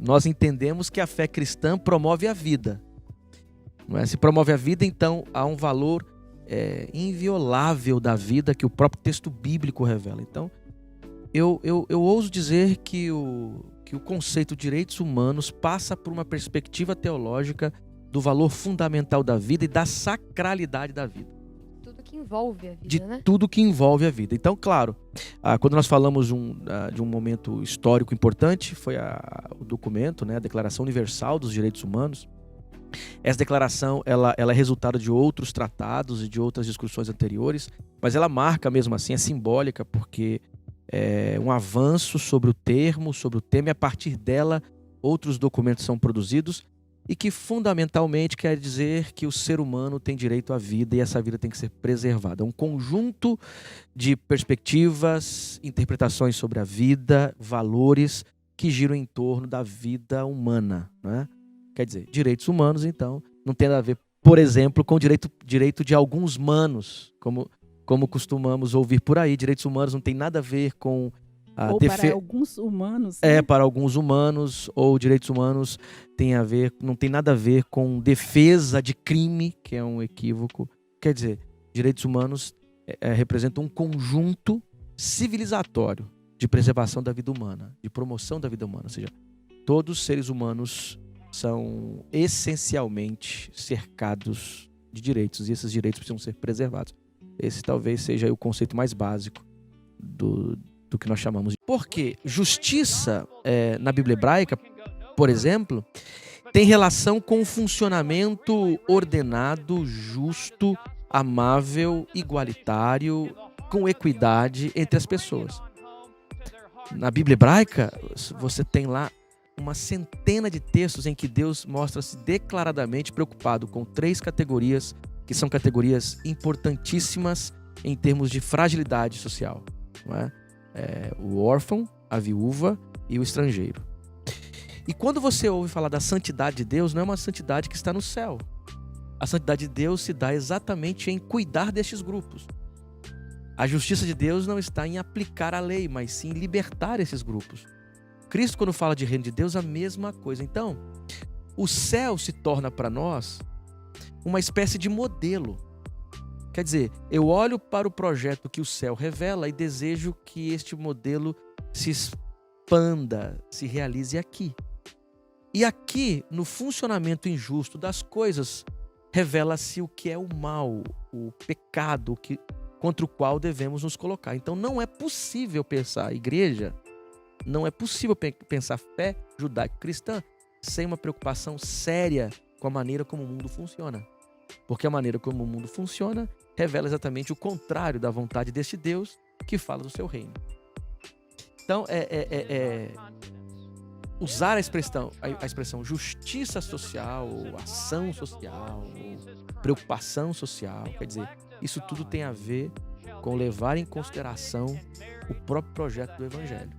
Nós entendemos que a fé cristã promove a vida. Não é? Se promove a vida, então há um valor inviolável da vida que o próprio texto bíblico revela. Então, eu ouso dizer que o conceito de direitos humanos passa por uma perspectiva teológica do valor fundamental da vida e da sacralidade da vida. Tudo que envolve a vida, De né? tudo que envolve a vida. Então, claro, quando nós falamos de um momento histórico importante, foi o documento, né, a Declaração Universal dos Direitos Humanos. Essa declaração ela é resultado de outros tratados e de outras discussões anteriores, mas ela marca mesmo assim, é simbólica, porque é um avanço sobre o termo, sobre o tema, e a partir dela outros documentos são produzidos e que fundamentalmente quer dizer que o ser humano tem direito à vida e essa vida tem que ser preservada. É um conjunto de perspectivas, interpretações sobre a vida, valores que giram em torno da vida humana, né? Quer dizer, direitos humanos, então, não tem nada a ver, por exemplo, com o direito de alguns manos, como costumamos ouvir por aí. Direitos humanos não tem nada a ver com a para alguns humanos. Né? para alguns humanos, ou direitos humanos não tem nada a ver com defesa de crime, que é um equívoco. Quer dizer, direitos humanos representam um conjunto civilizatório de preservação da vida humana, de promoção da vida humana. Ou seja, todos os seres humanos são essencialmente cercados de direitos e esses direitos precisam ser preservados. Esse talvez seja o conceito mais básico do que nós chamamos de... Porque justiça na Bíblia hebraica, por exemplo, tem relação com o funcionamento ordenado, justo, amável, igualitário, com equidade entre as pessoas. Na Bíblia hebraica, você tem lá uma centena de textos em que Deus mostra-se declaradamente preocupado com 3 categorias, que são categorias importantíssimas em termos de fragilidade social. Não é? O órfão, a viúva e o estrangeiro. E quando você ouve falar da santidade de Deus, não é uma santidade que está no céu. A santidade de Deus se dá exatamente em cuidar destes grupos. A justiça de Deus não está em aplicar a lei, mas sim em libertar esses grupos. Cristo, quando fala de reino de Deus, a mesma coisa. Então, o céu se torna para nós uma espécie de modelo. Quer dizer, eu olho para o projeto que o céu revela e desejo que este modelo se expanda, se realize aqui. E aqui, no funcionamento injusto das coisas, revela-se o que é o mal, o pecado contra o qual devemos nos colocar. Então, não é possível pensar igreja, não é possível pensar fé judaico-cristã sem uma preocupação séria com a maneira como o mundo funciona. Porque a maneira como o mundo funciona revela exatamente o contrário da vontade deste Deus que fala do seu reino. Então, usar a expressão justiça social, ou ação social, ou preocupação social, quer dizer, isso tudo tem a ver com levar em consideração o próprio projeto do Evangelho.